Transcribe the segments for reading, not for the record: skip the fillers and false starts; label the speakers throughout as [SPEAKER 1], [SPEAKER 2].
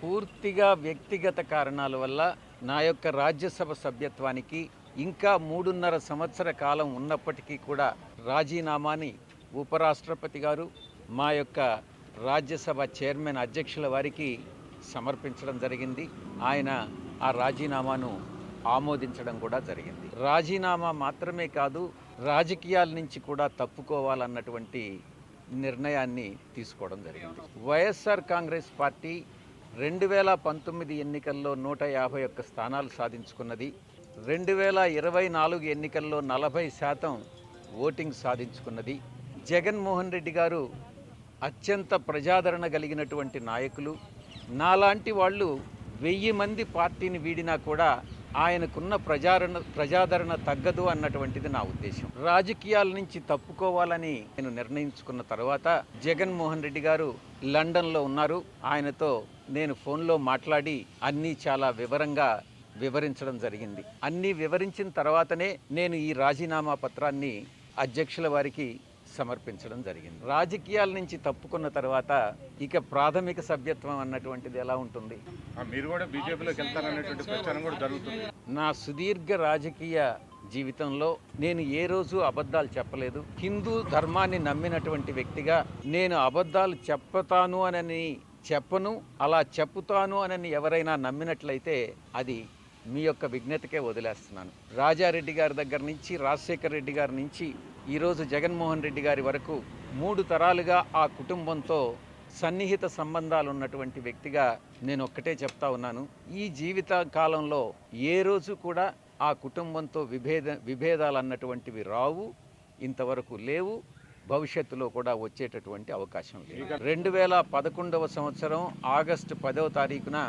[SPEAKER 1] పూర్తిగా వ్యక్తిగత కారణాల వల్ల నా యొక్క రాజ్యసభ సభ్యత్వానికి ఇంకా 3.5 సంవత్సర కాలం ఉన్నప్పటికీ కూడా రాజీనామాని ఉపరాష్ట్రపతి గారు మా యొక్క రాజ్యసభ చైర్మన్ అధ్యక్షుల వారికి సమర్పించడం జరిగింది. ఆయన ఆ రాజీనామాను ఆమోదించడం కూడా జరిగింది. రాజీనామా మాత్రమే కాదు, రాజకీయాల నుంచి కూడా తప్పుకోవాలన్నటువంటి నిర్ణయాన్ని తీసుకోవడం జరిగింది. వైఎస్ఆర్ కాంగ్రెస్ పార్టీ 2019 ఎన్నికల్లో 151 స్థానాలు సాధించుకున్నది. 2024 ఎన్నికల్లో 40% ఓటింగ్ సాధించుకున్నది. జగన్మోహన్ రెడ్డి గారు అత్యంత ప్రజాదరణ కలిగినటువంటి నాయకులు. నాలాంటి వాళ్ళు 1000 మంది పార్టీని వీడినా కూడా ఆయనకున్న ప్రజాదరణ తగ్గదు అన్నటువంటిది నా ఉద్దేశం. రాజకీయాల నుంచి తప్పుకోవాలని నేను నిర్ణయించుకున్న తర్వాత జగన్మోహన్ రెడ్డి గారు లండన్లో ఉన్నారు. ఆయనతో నేను ఫోన్లో మాట్లాడి అన్నీ చాలా వివరంగా వివరించడం జరిగింది. అన్నీ వివరించిన తర్వాతనే నేను ఈ రాజీనామా పత్రాన్ని అధ్యక్షుల వారికి సమర్పించడం జరిగింది. రాజకీయాల నుంచి తప్పుకున్న తర్వాత ఇక ప్రాథమిక సభ్యత్వం అన్నటువంటిది ఎలా ఉంటుంది?
[SPEAKER 2] మీరు కూడా బీజేపీలోకి వెళ్తారనేటువంటి ప్రచారం కూడా జరుగుతుంది.
[SPEAKER 1] నా సుదీర్ఘ రాజకీయ జీవితంలో నేను ఏ రోజు అబద్ధాలు చెప్పలేదు. హిందూ ధర్మాన్ని నమ్మినటువంటి వ్యక్తిగా నేను అబద్ధాలు చెప్తాను అని చెప్పను, అలా చెప్పుతాను అని ఎవరైనా నమ్మినట్లయితే అది మీ యొక్క విజ్ఞతకే వదిలేస్తున్నాను. రాజారెడ్డి గారి దగ్గర నుంచి, రాజశేఖర్ రెడ్డి గారి నుంచి ఈరోజు జగన్మోహన్ రెడ్డి గారి వరకు 3 తరాలుగా ఆ కుటుంబంతో సన్నిహిత సంబంధాలు ఉన్నటువంటి వ్యక్తిగా నేను ఒక్కటే చెప్తా ఉన్నాను. ఈ జీవిత కాలంలో ఏ రోజు కూడా ఆ కుటుంబంతో విభేదాలు అన్నటువంటివి రావు, ఇంతవరకు లేవు, భవిష్యత్తులో కూడా వచ్చేటటువంటి అవకాశం లేదు. 2011 సంవత్సరం ఆగస్టు 10వ తారీఖున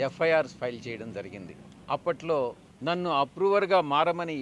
[SPEAKER 1] ఎఫ్ఐఆర్ ఫైల్ చేయడం జరిగింది. అప్పట్లో నన్ను అప్రూవర్గా మారమని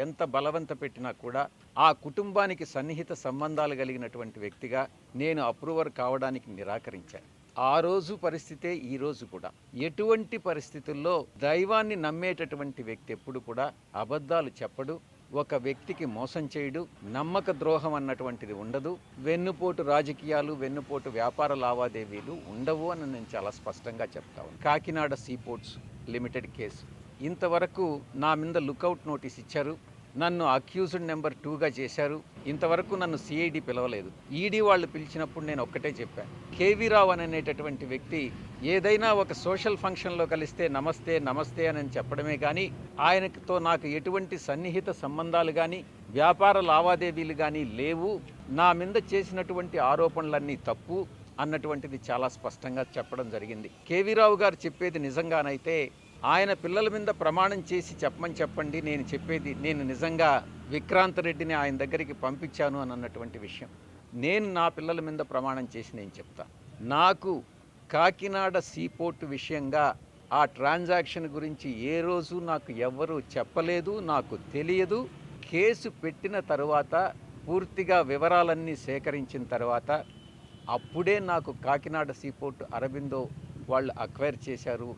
[SPEAKER 1] ఎంత బలవంత పెట్టినా కూడా ఆ కుటుంబానికి సన్నిహిత సంబంధాలు కలిగినటువంటి వ్యక్తిగా నేను అప్రూవర్ కావడానికి నిరాకరించాను. ఆ రోజు పరిస్థితే ఈ రోజు కూడా. ఎటువంటి పరిస్థితుల్లో దైవాన్ని నమ్మేటటువంటి వ్యక్తి ఎప్పుడు కూడా అబద్ధాలు చెప్పడు, ఒక వ్యక్తికి మోసం చేయడు, నమ్మక ద్రోహం అన్నటువంటిది ఉండదు, వెన్నుపోటు రాజకీయాలు, వెన్నుపోటు వ్యాపార లావాదేవీలు ఉండవు అని నేను చాలా స్పష్టంగా చెప్తాను. కాకినాడ సీపోర్ట్స్ లిమిటెడ్ కేసు ఇంతవరకు నా మీద లుకౌట్ నోటీస్ ఇచ్చారు, నన్ను అక్యూజ్డ్ నెంబర్ 2గా చేశారు. ఇంతవరకు నన్ను సిఐడి పిలవలేదు. ఈడీ వాళ్ళు పిలిచినప్పుడు నేను ఒక్కటే చెప్పాను, కేవీ రావు అనేటటువంటి వ్యక్తి ఏదైనా ఒక సోషల్ ఫంక్షన్లో కలిస్తే నమస్తే నమస్తే అని చెప్పడమే కానీ ఆయనతో నాకు ఎటువంటి సన్నిహిత సంబంధాలు కానీ వ్యాపార లావాదేవీలు కానీ లేవు, నా మీద చేసినటువంటి ఆరోపణలన్నీ తప్పు అన్నటువంటిది చాలా స్పష్టంగా చెప్పడం జరిగింది. కేవీ రావు గారు చెప్పేది నిజంగానైతే ఆయన పిల్లల మీద ప్రమాణం చేసి చెప్పండి, నేను నిజంగా విక్రాంత్ రెడ్డిని ఆయన దగ్గరికి పంపించాను అని అన్నటువంటి విషయం నేను నా పిల్లల మీద ప్రమాణం చేసి నేను చెప్తాను. నాకు కాకినాడ సీపోర్టు విషయంగా ఆ ట్రాన్సాక్షన్ గురించి ఏ రోజు నాకు ఎవ్వరూ చెప్పలేదు, నాకు తెలియదు. కేసు పెట్టిన తర్వాత పూర్తిగా వివరాలన్నీ సేకరించిన తర్వాత అప్పుడే నాకు కాకినాడ సీపోర్టు అరబిందో వాళ్ళు అక్వైర్ చేశారు,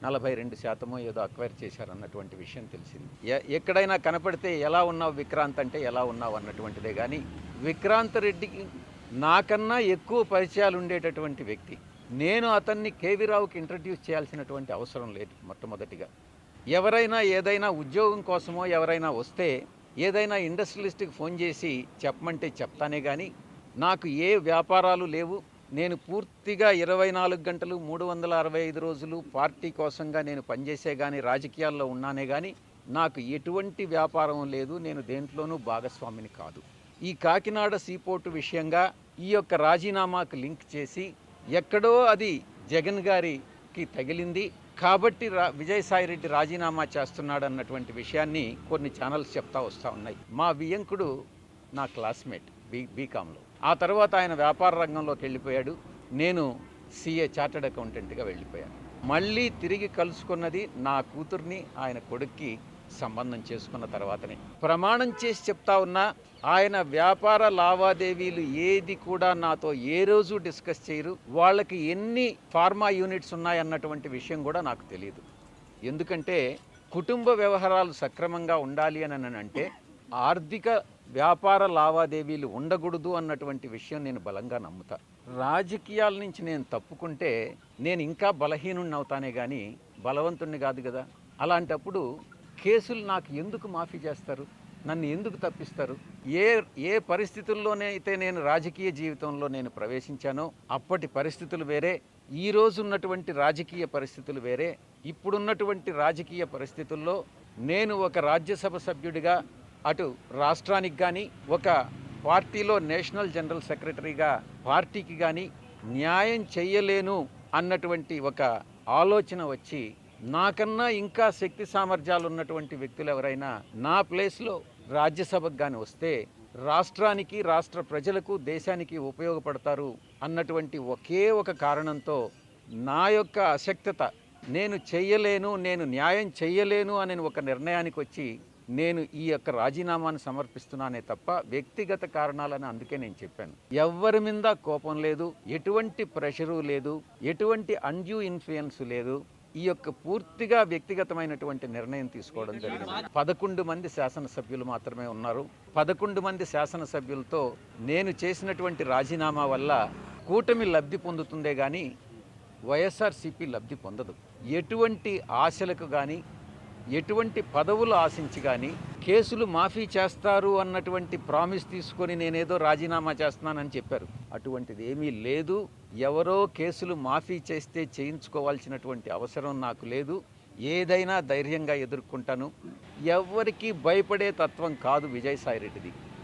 [SPEAKER 1] 42% ఏదో అక్వైర్ చేశారు అన్నటువంటి విషయం తెలిసింది. ఎక్కడైనా కనపడితే ఎలా ఉన్నావు విక్రాంత్ అంటే ఎలా ఉన్నావు అన్నటువంటిదే కానీ విక్రాంత్ రెడ్డికి నాకన్నా ఎక్కువ పరిచయాలు ఉండేటటువంటి వ్యక్తి. నేను అతన్ని కేవీ రావుకి ఇంట్రడ్యూస్ చేయాల్సినటువంటి అవసరం లేదు. మొట్టమొదటిగా ఎవరైనా ఏదైనా ఉద్యోగం కోసమో ఎవరైనా వస్తే ఏదైనా ఇండస్ట్రియలిస్ట్కి ఫోన్ చేసి చెప్పమంటే చెప్తానే కానీ నాకు ఏ వ్యాపారాలు లేవు. నేను పూర్తిగా 24 గంటలు 365 రోజులు పార్టీ కోసంగా నేను పనిచేసే కానీ రాజకీయాల్లో ఉన్నానే కానీ నాకు ఎటువంటి వ్యాపారం లేదు, నేను దేంట్లోనూ భాగస్వామిని కాదు. ఈ కాకినాడ సీపోర్టు విషయంగా ఈ యొక్క రాజీనామాకు లింక్ చేసి ఎక్కడో అది జగన్ గారికి తగిలింది కాబట్టి విజయసాయిరెడ్డి రాజీనామా చేస్తున్నాడు అన్నటువంటి విషయాన్ని కొన్ని ఛానల్స్ చెప్తా వస్తూ ఉన్నాయి. మా వియంకుడు నా క్లాస్మేట్ బీకాంలో, ఆ తర్వాత ఆయన వ్యాపార రంగంలోకి వెళ్ళిపోయాడు, నేను సిఏ చార్టర్డ్ అకౌంటెంట్గా వెళ్ళిపోయాను. మళ్ళీ తిరిగి కలుసుకున్నది నా కూతుర్ని ఆయన కొడుక్కి సంబంధం చేసుకున్న తర్వాతనే. ప్రమాణం చేసి చెప్తా ఉన్నా ఆయన వ్యాపార లావాదేవీలు ఏది కూడా నాతో ఏ రోజు డిస్కస్ చేయరు. వాళ్ళకి ఎన్ని ఫార్మా యూనిట్స్ ఉన్నాయన్నటువంటి విషయం కూడా నాకు తెలియదు. ఎందుకంటే కుటుంబ వ్యవహారాలు సక్రమంగా ఉండాలి అని అంటే ఆర్థిక వ్యాపార లావాదేవీలు ఉండకూడదు అన్నటువంటి విషయం నేను బలంగా నమ్ముతా. రాజకీయాల నుంచి నేను తప్పుకుంటే నేను ఇంకా బలహీనుణ్ణి అవుతానే కానీ బలవంతుణ్ణి కాదు కదా. అలాంటప్పుడు కేసులు నాకు ఎందుకు మాఫీ చేస్తారు, నన్ను ఎందుకు తప్పిస్తారు? ఏ ఏ పరిస్థితుల్లోనైతే నేను రాజకీయ జీవితంలో నేను ప్రవేశించానో అప్పటి పరిస్థితులు వేరే, ఈ రోజు ఉన్నటువంటి రాజకీయ పరిస్థితులు వేరే. ఇప్పుడున్నటువంటి రాజకీయ పరిస్థితుల్లో నేను ఒక రాజ్యసభ సభ్యుడిగా అటు రాష్ట్రానికి కానీ ఒక పార్టీలో నేషనల్ జనరల్ సెక్రటరీగా పార్టీకి కానీ న్యాయం చెయ్యలేను అన్నటువంటి ఒక ఆలోచన వచ్చి నాకన్నా ఇంకా శక్తి సామర్థ్యాలు ఉన్నటువంటి వ్యక్తులు ఎవరైనా నా ప్లేస్లో రాజ్యసభకు కానీ వస్తే రాష్ట్రానికి, రాష్ట్ర ప్రజలకు, దేశానికి ఉపయోగపడతారు అన్నటువంటి ఒకే ఒక కారణంతో నా యొక్క అశక్తత, నేను చెయ్యలేను, నేను న్యాయం చెయ్యలేను అనే ఒక నిర్ణయానికి వచ్చి నేను ఈ యొక్క రాజీనామాను సమర్పిస్తున్నానే తప్ప వ్యక్తిగత కారణాలని అందుకే నేను చెప్పాను. ఎవ్వరి మీద కోపం లేదు, ఎటువంటి ప్రెషరు లేదు, ఎటువంటి అన్డ్యూ ఇన్ఫ్లుయెన్స్ లేదు. ఈ యొక్క పూర్తిగా వ్యక్తిగతమైనటువంటి నిర్ణయం తీసుకోవడం జరిగింది. 11 మంది శాసనసభ్యులు మాత్రమే ఉన్నారు. 11 మంది శాసనసభ్యులతో నేను చేసినటువంటి రాజీనామా వల్ల కూటమి లబ్ధి పొందుతుందే కానీ వైఎస్ఆర్సీపీ లబ్ధి పొందదు. ఎటువంటి ఆశలకు కానీ ఎటువంటి పదవులు ఆశించి కానీ కేసులు మాఫీ చేస్తారు అన్నటువంటి ప్రామిస్ తీసుకొని నేనేదో రాజీనామా చేస్తున్నానని చెప్పారు. అటువంటిది ఏమీ లేదు. ఎవరో కేసులు మాఫీ చేస్తే చేయించుకోవాల్సినటువంటి అవసరం నాకు లేదు. ఏదైనా ధైర్యంగా ఎదుర్కొంటాను. ఎవ్వరికీ భయపడే తత్వం కాదు విజయసాయిరెడ్డిది.